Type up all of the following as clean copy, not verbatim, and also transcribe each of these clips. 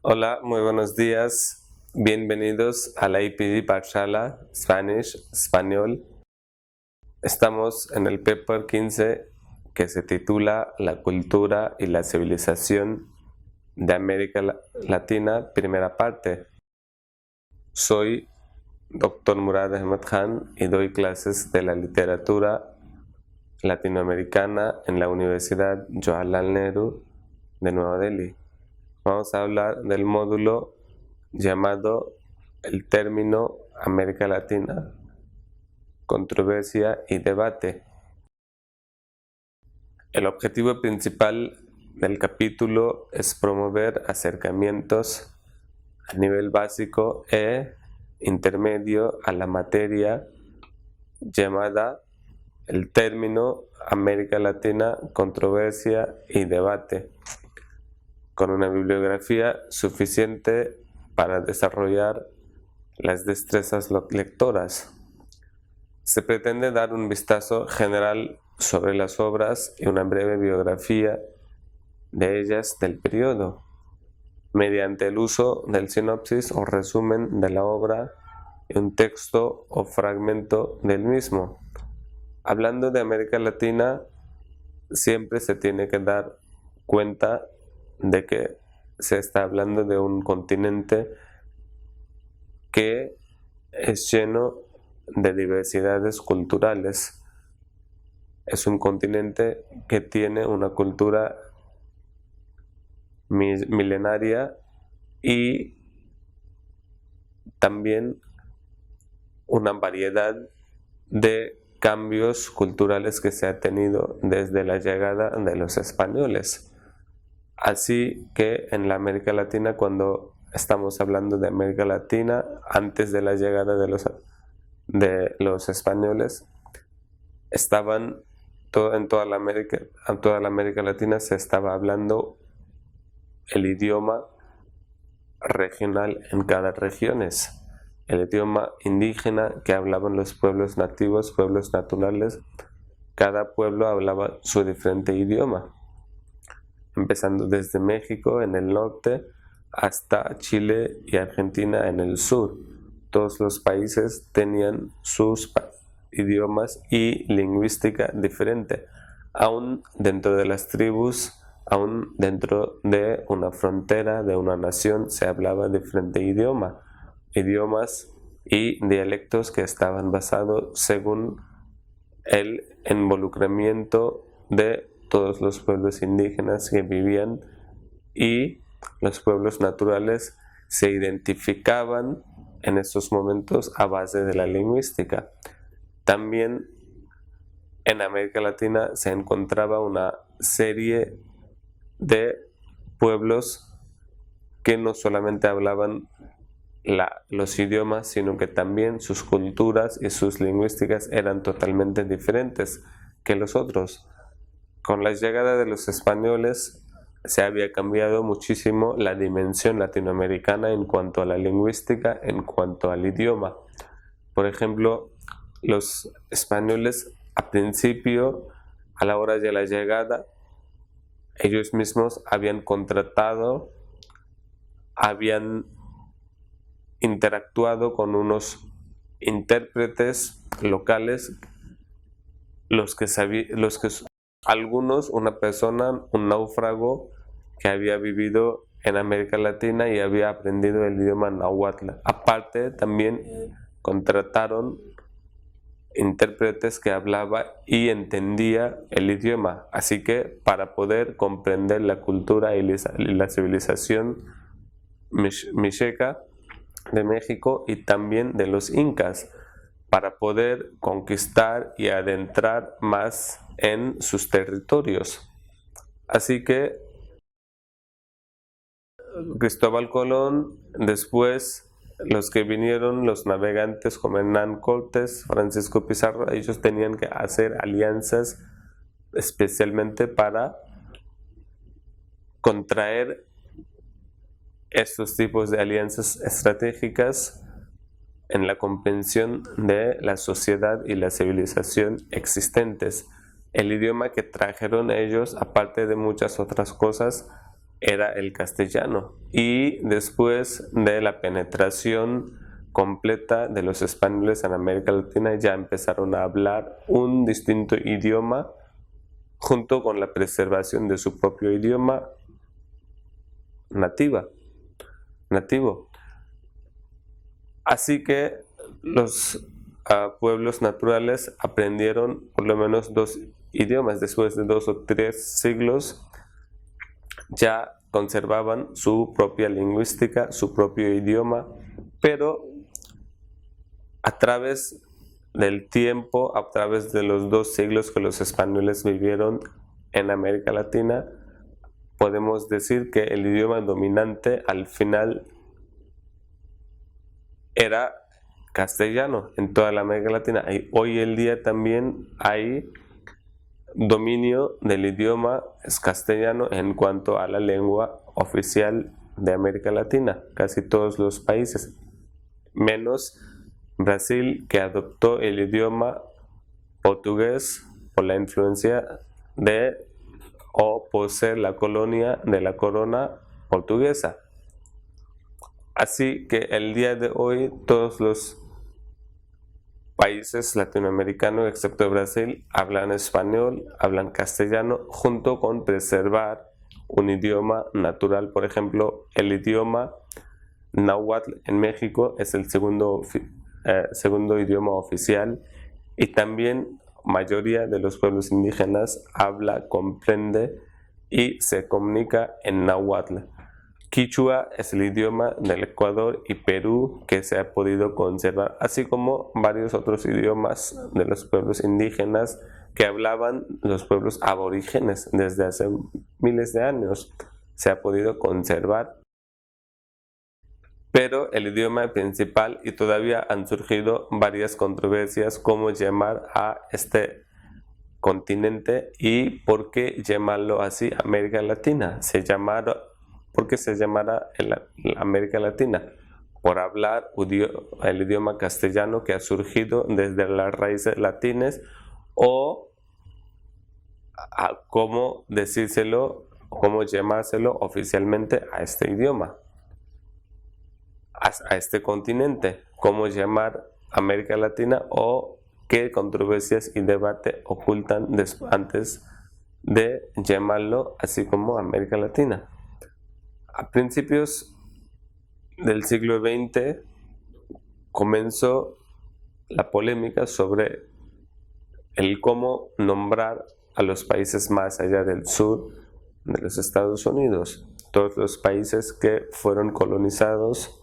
Hola, muy buenos días. Bienvenidos a la IPD Parshala Spanish, Español. Estamos en el paper 15 que se titula La cultura y la civilización de América Latina, primera parte. Soy Dr. Murad Ahmed Khan y doy clases de la literatura latinoamericana en la Universidad Jawaharlal Nehru de Nueva Delhi. Vamos a hablar del módulo llamado el término América Latina, controversia y debate. El objetivo principal del capítulo es promover acercamientos a nivel básico e intermedio a la materia llamada el término América Latina, controversia y debate, con una bibliografía suficiente para desarrollar las destrezas lectoras. Se pretende dar un vistazo general sobre las obras y una breve biografía de ellas del periodo, mediante el uso del sinopsis o resumen de la obra y un texto o fragmento del mismo. Hablando de América Latina, siempre se tiene que dar cuenta de que se está hablando de un continente que es lleno de diversidades culturales. Es un continente que tiene una cultura milenaria y también una variedad de cambios culturales que se ha tenido desde la llegada de los españoles. Así que en la América Latina, cuando estamos hablando de América Latina, antes de la llegada de los españoles, estaban en toda la América Latina se estaba hablando el idioma regional en cada región, el idioma indígena que hablaban los pueblos nativos, pueblos naturales. Cada pueblo hablaba su diferente idioma, empezando desde México en el norte hasta Chile y Argentina en el sur. Todos los países tenían sus idiomas y lingüística diferente. Aún dentro de las tribus, aún dentro de una frontera, de una nación, se hablaba diferente idioma. Idiomas y dialectos que estaban basados según el involucramiento de todos los pueblos indígenas que vivían, y los pueblos naturales se identificaban en estos momentos a base de la lingüística. También en América Latina se encontraba una serie de pueblos que no solamente hablaban los idiomas, sino que también sus culturas y sus lingüísticas eran totalmente diferentes que los otros. Con la llegada de los españoles se había cambiado muchísimo la dimensión latinoamericana en cuanto a la lingüística, en cuanto al idioma. Por ejemplo, los españoles a principio, a la hora de la llegada, ellos mismos habían contratado, habían interactuado con unos intérpretes locales, algunos, una persona, un náufrago que había vivido en América Latina y había aprendido el idioma náhuatl. Aparte, también contrataron intérpretes que hablaba y entendía el idioma, así que para poder comprender la cultura y la civilización mexica de México y también de los incas, para poder conquistar y adentrar más en sus territorios. Así que Cristóbal Colón, después los que vinieron, los navegantes como Hernán Cortés, Francisco Pizarro, ellos tenían que hacer alianzas especialmente para contraer estos tipos de alianzas estratégicas en la comprensión de la sociedad y la civilización existentes. El idioma que trajeron ellos, aparte de muchas otras cosas, era el castellano, y después de la penetración completa de los españoles en América Latina ya empezaron a hablar un distinto idioma junto con la preservación de su propio idioma nativo. Así que los pueblos naturales aprendieron por lo menos 2 idiomas. Después de 2 o 3 siglos ya conservaban su propia lingüística, su propio idioma, pero a través del tiempo, a través de los 2 siglos que los españoles vivieron en América Latina, podemos decir que el idioma dominante al final era castellano en toda la América Latina. Y hoy en día también hay dominio del idioma castellano en cuanto a la lengua oficial de América Latina, casi todos los países, menos Brasil, que adoptó el idioma portugués por la influencia de o por ser la colonia de la corona portuguesa. Así que el día de hoy todos los países latinoamericanos, excepto Brasil, hablan español, hablan castellano, junto con preservar un idioma natural. Por ejemplo, el idioma náhuatl en México es el segundo idioma oficial, y también mayoría de los pueblos indígenas habla, comprende y se comunica en náhuatl. Quichua es el idioma del Ecuador y Perú que se ha podido conservar, así como varios otros idiomas de los pueblos indígenas que hablaban los pueblos aborígenes desde hace miles de años. Se ha podido conservar. Pero el idioma principal, y todavía han surgido varias controversias cómo llamar a este continente y por qué llamarlo así América Latina. ¿Por qué se llamará América Latina? Por hablar el idioma castellano que ha surgido desde las raíces latinas, o a cómo decírselo, cómo llamárselo oficialmente a este idioma, a este continente, cómo llamar América Latina, o qué controversias y debate ocultan antes de llamarlo así como América Latina. A principios del siglo XX comenzó la polémica sobre el cómo nombrar a los países más allá del sur de los Estados Unidos, todos los países que fueron colonizados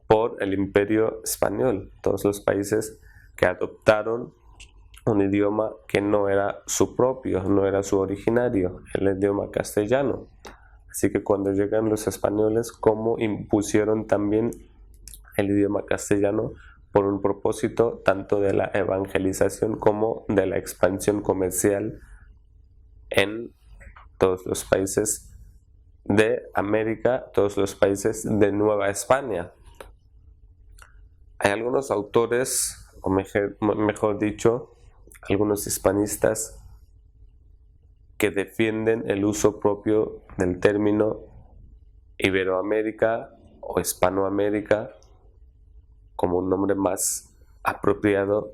por el Imperio Español, todos los países que adoptaron un idioma que no era su propio, no era su originario, el idioma castellano. Así que cuando llegan los españoles, ¿cómo impusieron también el idioma castellano por un propósito tanto de la evangelización como de la expansión comercial en todos los países de América, todos los países de Nueva España? Hay algunos autores, o mejor dicho, algunos hispanistas que defienden el uso propio del término Iberoamérica o Hispanoamérica como un nombre más apropiado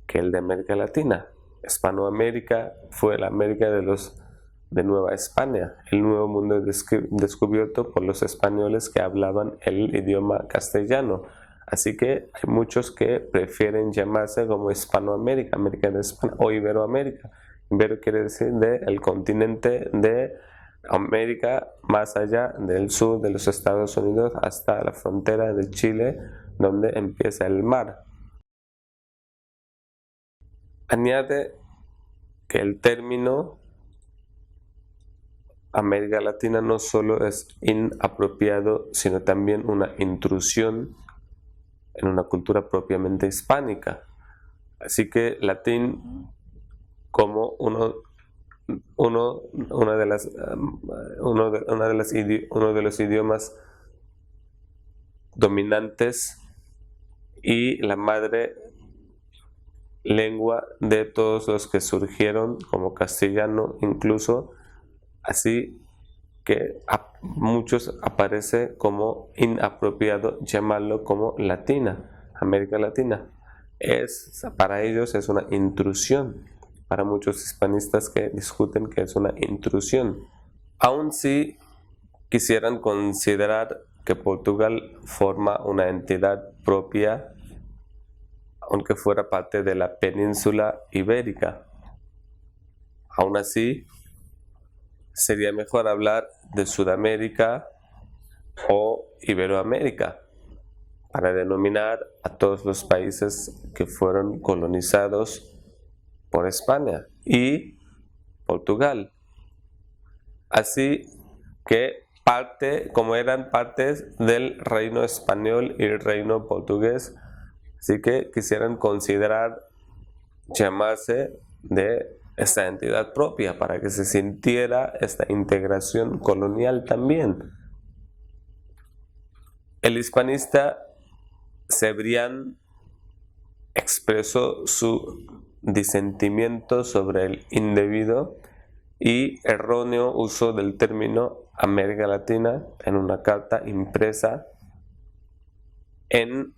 que el de América Latina. Hispanoamérica fue la América de Nueva España, el nuevo mundo descubierto por los españoles que hablaban el idioma castellano. Así que hay muchos que prefieren llamarse como Hispanoamérica, América de España, o Iberoamérica. Ibero quiere decir el continente de América, más allá del sur de los Estados Unidos hasta la frontera de Chile, donde empieza el mar. Añade que el término América Latina no solo es inapropiado, sino también una intrusión en una cultura propiamente hispánica. Así que latín, como uno de los idiomas dominantes y la madre lengua de todos los que surgieron, como castellano incluso, así que a muchos aparece como inapropiado llamarlo como Latina, América Latina. Para ellos es una intrusión, para muchos hispanistas que discuten que es una intrusión. Aun si quisieran considerar que Portugal forma una entidad propia, aunque fuera parte de la península ibérica. Aún así, sería mejor hablar de Sudamérica o Iberoamérica para denominar a todos los países que fueron colonizados por España y Portugal. Así que como eran partes del reino español y el reino portugués, así que quisieran considerar llamarse de esta entidad propia para que se sintiera esta integración colonial también. El hispanista Cebrián expresó su disentimiento sobre el indebido y erróneo uso del término América Latina en una carta impresa en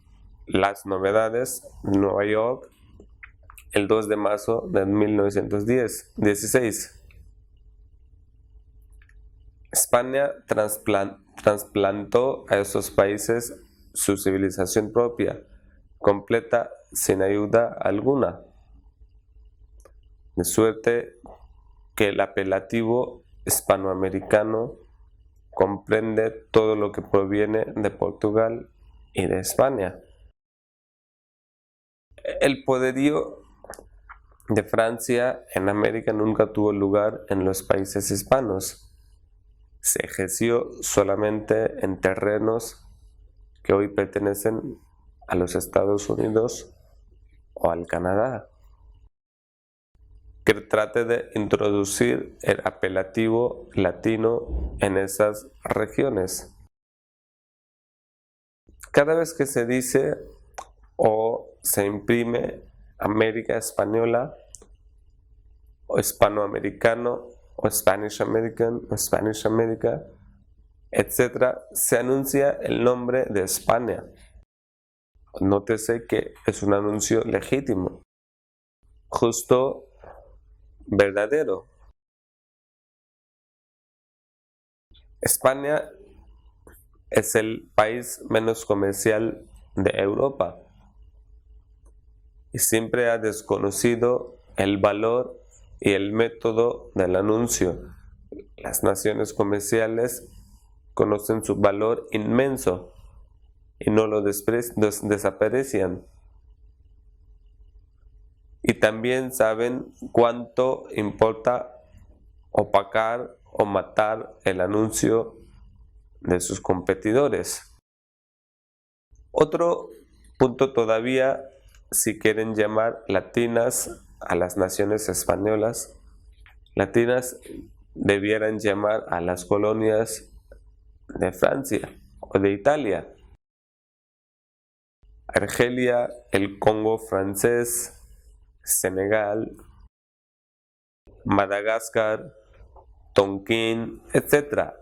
Las Novedades, Nueva York, el 2 de marzo de 1916. España trasplantó a esos países su civilización propia, completa sin ayuda alguna, de suerte que el apelativo hispanoamericano comprende todo lo que proviene de Portugal y de España. El poderío de Francia en América nunca tuvo lugar en los países hispanos. Se ejerció solamente en terrenos que hoy pertenecen a los Estados Unidos o al Canadá, que trate de introducir el apelativo latino en esas regiones. Cada vez que se dice o se imprime América Española o Hispanoamericano o Spanish American o Spanish America, etc., se anuncia el nombre de España. Nótese que es un anuncio legítimo, justo, verdadero. España es el país menos comercial de Europa y siempre ha desconocido el valor y el método del anuncio. Las naciones comerciales conocen su valor inmenso y no lo desaprecian. Y también saben cuánto importa opacar o matar el anuncio de sus competidores. Otro punto todavía, si quieren llamar latinas a las naciones españolas, latinas debieran llamar a las colonias de Francia o de Italia. Argelia, el Congo francés, Senegal, Madagascar, Tonkin, etc.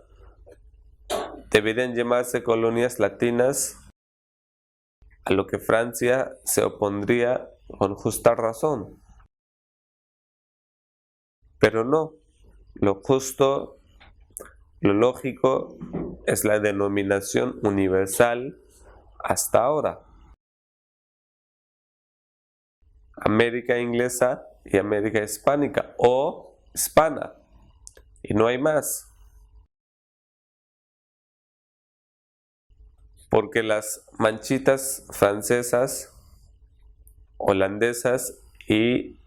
Deberían llamarse colonias latinas, a lo que Francia se opondría con justa razón. Pero no, lo justo, lo lógico es la denominación universal hasta ahora. América inglesa y América hispánica o hispana, y no hay más, porque las manchitas francesas, holandesas y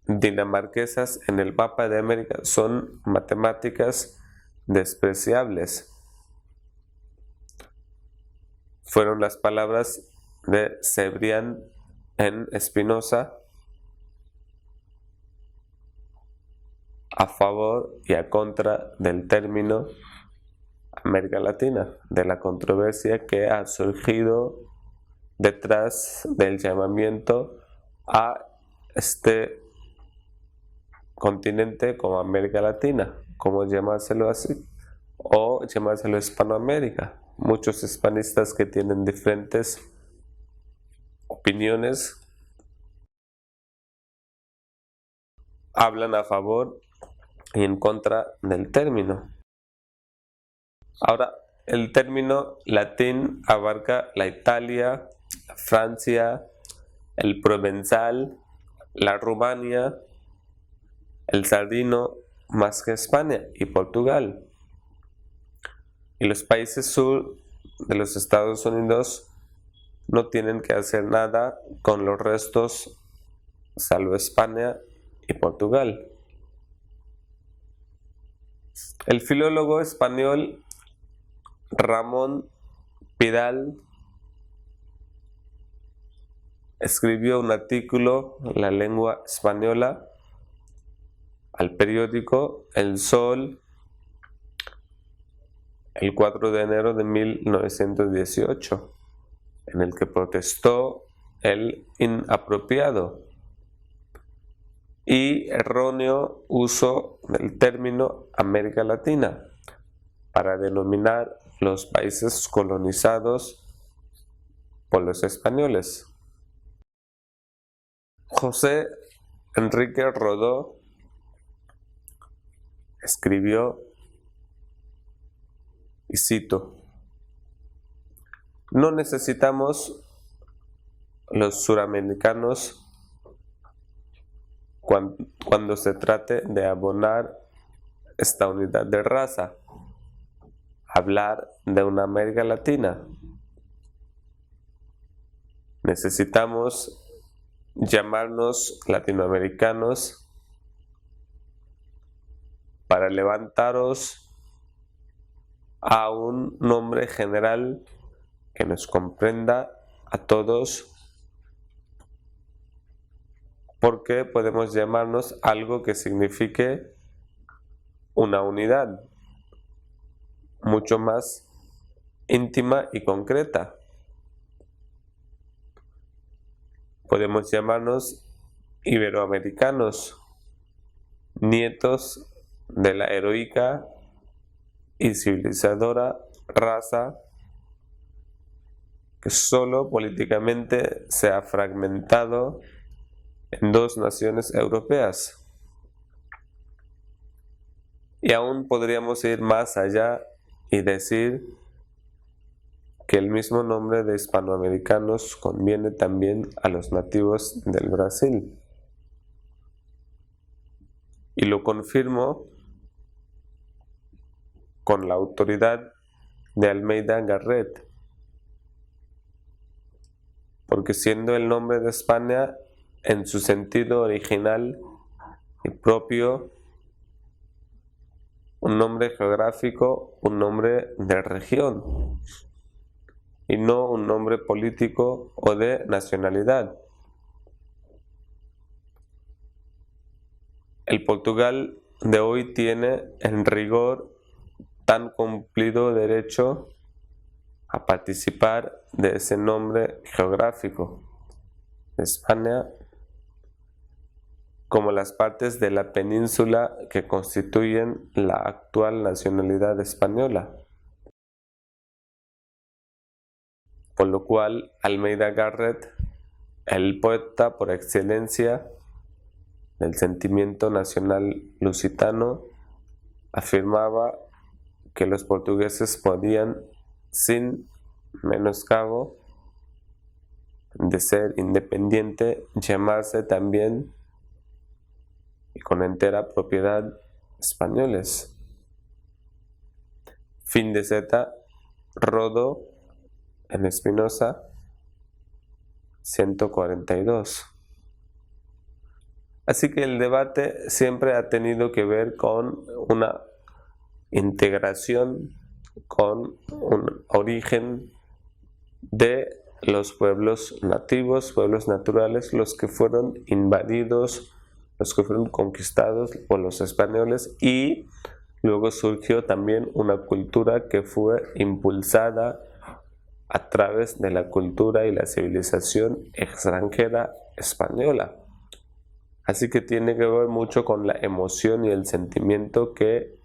dinamarquesas en el mapa de América son matemáticas despreciables. Fueron las palabras de Cebrián en Spinoza a favor y a contra del término América Latina, de la controversia que ha surgido detrás del llamamiento a este continente como América Latina, ¿cómo llamárselo así? o llamárselo Hispanoamérica. Muchos hispanistas que tienen diferentes opiniones hablan a favor y en contra del término. Ahora, el término latín abarca la Italia, la Francia, el provenzal, la Rumania, el sardino, más que España y Portugal. Y los países sur de los Estados Unidos no tienen que hacer nada con los restos, salvo España y Portugal. El filólogo español Ramón Pidal escribió un artículo, La lengua española, al periódico El Sol, el 4 de enero de 1918, en el que protestó el inapropiado y erróneo uso del término América Latina para denominar los países colonizados por los españoles. José Enrique Rodó escribió, y cito: no necesitamos los suramericanos cuando se trate de abonar esta unidad de raza, hablar de una América Latina. Necesitamos llamarnos latinoamericanos para levantaros a un nombre general que nos comprenda a todos, porque podemos llamarnos algo que signifique una unidad mucho más íntima y concreta. Podemos llamarnos iberoamericanos, nietos de la heroica y civilizadora raza que solo políticamente se ha fragmentado en dos naciones europeas. Y aún podríamos ir más allá y decir que el mismo nombre de hispanoamericanos conviene también a los nativos del Brasil. Y lo confirmo con la autoridad de Almeida Garrett, porque siendo el nombre de España en su sentido original y propio un nombre geográfico, un nombre de región y no un nombre político o de nacionalidad. El Portugal de hoy tiene en rigor tan cumplido derecho a participar de ese nombre geográfico de España como las partes de la península que constituyen la actual nacionalidad española. Por lo cual, Almeida Garrett, el poeta por excelencia del sentimiento nacional lusitano, afirmaba que los portugueses podían, sin menoscabo de ser independiente, llamarse también y con entera propiedad españoles. Fin de cita. Rodó en Espinosa 142. Así que el debate siempre ha tenido que ver con una integración, con un origen de los pueblos nativos, pueblos naturales, los que fueron invadidos, los que fueron conquistados por los españoles, y luego surgió también una cultura que fue impulsada a través de la cultura y la civilización extranjera española. Así que tiene que ver mucho con la emoción y el sentimiento que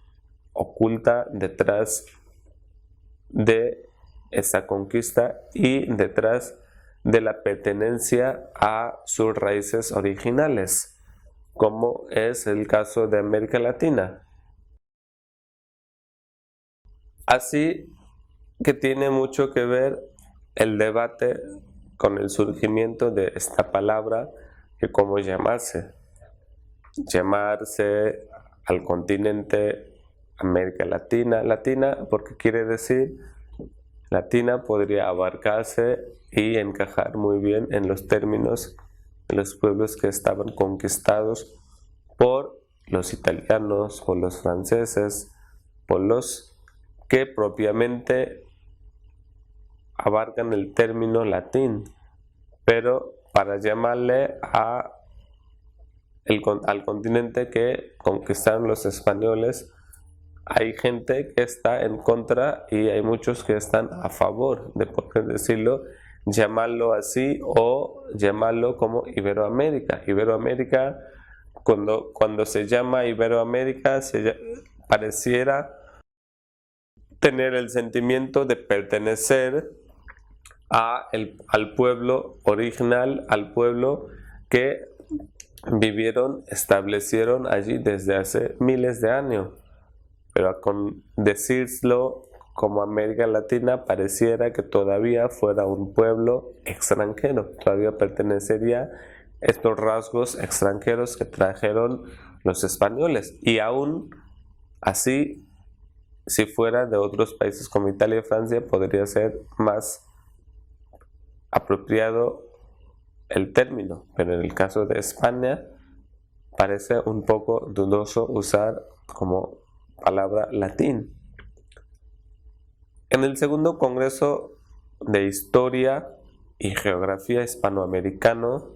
oculta detrás de esa conquista y detrás de la pertenencia a sus raíces originales, como es el caso de América Latina. Así que tiene mucho que ver el debate con el surgimiento de esta palabra, que cómo llamarse al continente América Latina. Latina porque quiere decir, latina podría abarcarse y encajar muy bien en los términos de los pueblos que estaban conquistados por los italianos, por los franceses, por los que propiamente abarcan el término latín, pero para llamarle al continente que conquistaron los españoles, hay gente que está en contra y hay muchos que están a favor de, por qué decirlo, llamarlo así o llamarlo como Iberoamérica. Iberoamérica, cuando se llama Iberoamérica, pareciera tener el sentimiento de pertenecer al pueblo original, al pueblo que establecieron allí desde hace miles de años. Pero con decirlo como América Latina pareciera que todavía fuera un pueblo extranjero, todavía pertenecería a estos rasgos extranjeros que trajeron los españoles. Y aún así, si fuera de otros países como Italia y Francia, podría ser más apropiado el término, pero en el caso de España parece un poco dudoso usar como palabra latín. En el segundo Congreso de Historia y Geografía Hispanoamericano,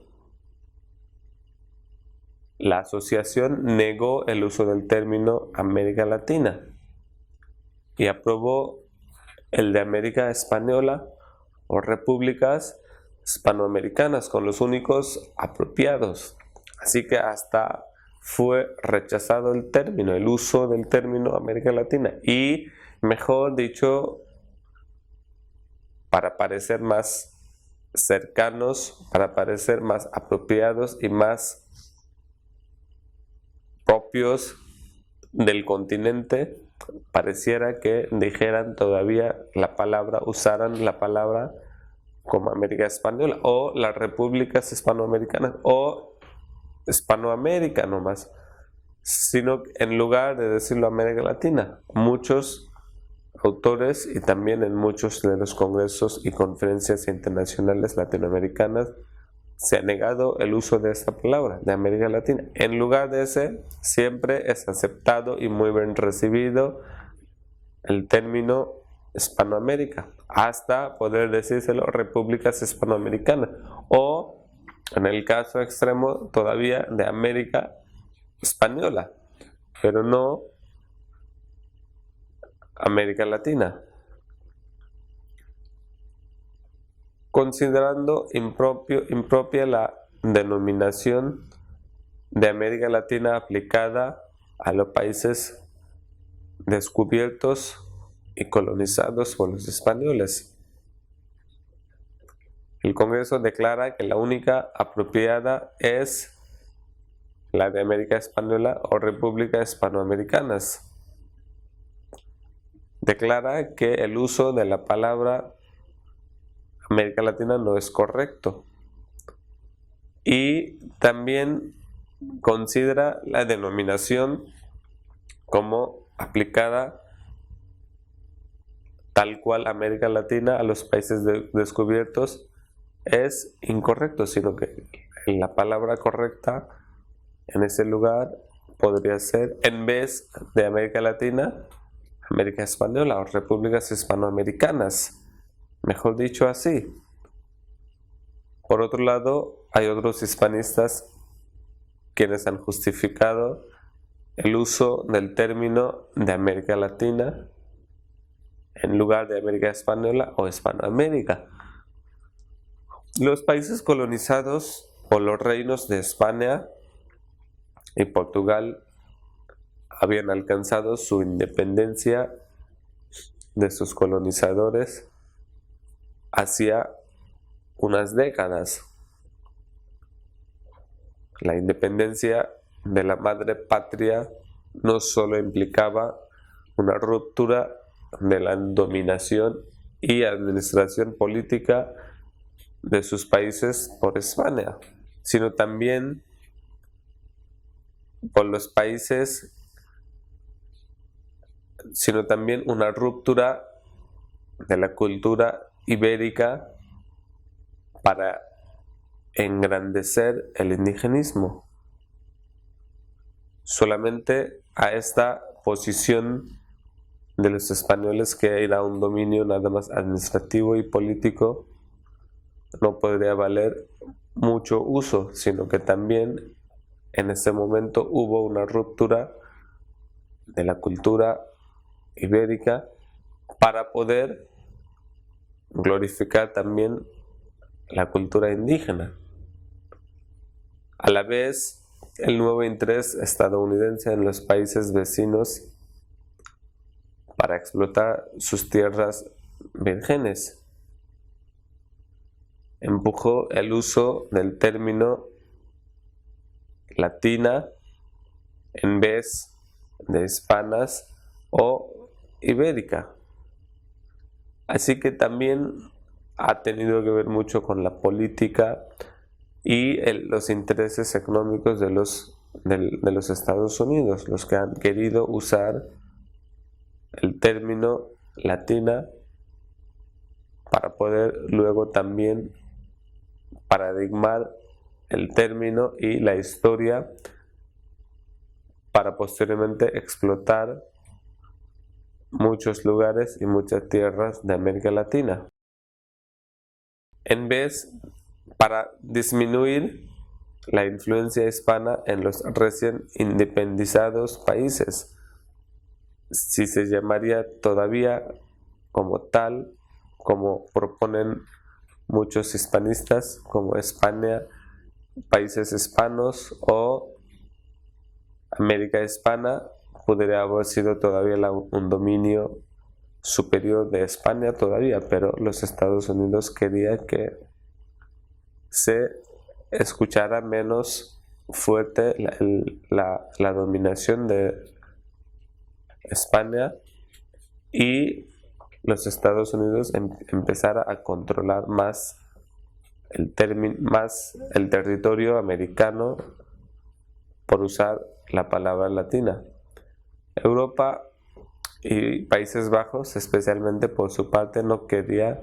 la asociación negó el uso del término América Latina y aprobó el de América Española o repúblicas hispanoamericanas con los únicos apropiados. Así que hasta fue rechazado el uso del término América Latina, y mejor dicho, para parecer más cercanos, para parecer más apropiados y más propios del continente, pareciera que dijeran todavía usaran la palabra como América Española o las repúblicas hispanoamericanas o Hispanoamérica nomás, sino en lugar de decirlo América Latina. Muchos autores y también en muchos de los congresos y conferencias internacionales latinoamericanas se ha negado el uso de esta palabra, de América Latina. En lugar de ese, siempre es aceptado y muy bien recibido el término Hispanoamérica, hasta poder decírselo repúblicas hispanoamericanas, o en el caso extremo todavía de América Española, pero no América Latina. Considerando impropia la denominación de América Latina aplicada a los países descubiertos y colonizados por los españoles. El Congreso declara que la única apropiada es la de América Española o Repúblicas Hispanoamericanas. Declara que el uso de la palabra América Latina no es correcto, y también considera la denominación como aplicada tal cual América Latina a los países descubiertos es incorrecto, sino que la palabra correcta en ese lugar podría ser, en vez de América Latina, América Española o Repúblicas Hispanoamericanas, mejor dicho así. Por otro lado, hay otros hispanistas quienes han justificado el uso del término de América Latina en lugar de América Española o Hispanoamérica. Los países colonizados por los reinos de España y Portugal habían alcanzado su independencia de sus colonizadores hacía unas décadas. La independencia de la madre patria no solo implicaba una ruptura de la dominación y administración política de sus países por España, sino también por los países, sino también una ruptura de la cultura ibérica para engrandecer el indigenismo. Solamente a esta posición de los españoles, que era un dominio nada más administrativo y político, no podría valer mucho uso, sino que también en ese momento hubo una ruptura de la cultura ibérica para poder glorificar también la cultura indígena. A la vez, el nuevo interés estadounidense en los países vecinos para explotar sus tierras vírgenes empujó el uso del término latina en vez de hispanas o ibérica. Así que también ha tenido que ver mucho con la política y los intereses económicos de los Estados Unidos, los que han querido usar el término latina para poder luego también paradigmar el término y la historia para posteriormente explotar muchos lugares y muchas tierras de América Latina. En vez, para disminuir la influencia hispana en los recién independizados países, si se llamaría todavía como tal, como proponen muchos hispanistas, como España, países hispanos o América hispana, podría haber sido todavía un dominio superior de España todavía, pero los Estados Unidos querían que se escuchara menos fuerte la dominación de España y los Estados Unidos empezara a controlar más el territorio americano, por usar la palabra latina. Europa y Países Bajos, especialmente por su parte, no quería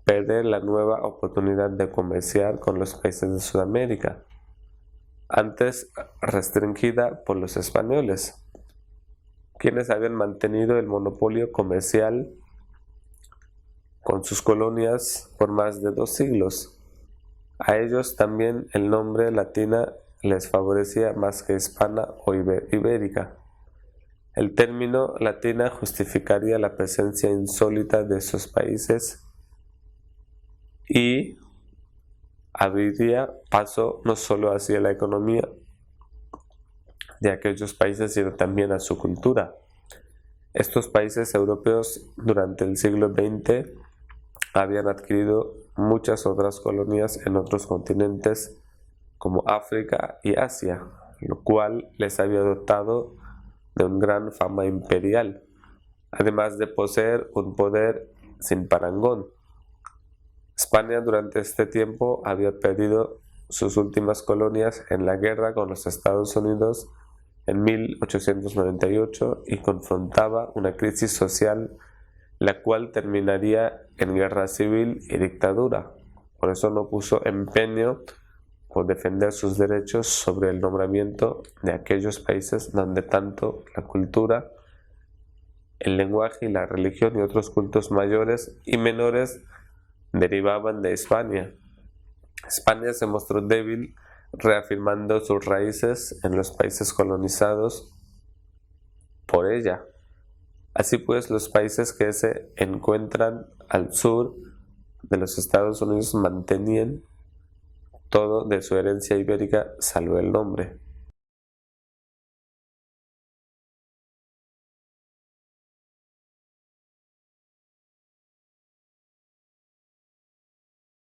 perder la nueva oportunidad de comerciar con los países de Sudamérica, antes restringida por los españoles, quienes habían mantenido el monopolio comercial con sus colonias por más de 2 siglos. A ellos también el nombre latina les favorecía más que hispana o ibérica. El término latina justificaría la presencia insólita de esos países y abriría paso no solo hacia la economía de aquellos países, sino también a su cultura. Estos países europeos durante el siglo XX habían adquirido muchas otras colonias en otros continentes como África y Asia, lo cual les había dotado de una gran fama imperial, además de poseer un poder sin parangón. España durante este tiempo había perdido sus últimas colonias en la guerra con los Estados Unidos en 1898 y confrontaba una crisis social, la cual terminaría en guerra civil y dictadura. Por eso no puso empeño por defender sus derechos sobre el nombramiento de aquellos países donde tanto la cultura, el lenguaje y la religión y otros cultos mayores y menores derivaban de España. España se mostró débil, reafirmando sus raíces en los países colonizados por ella. Así pues, los países que se encuentran al sur de los Estados Unidos mantenían todo de su herencia ibérica, salvo el nombre.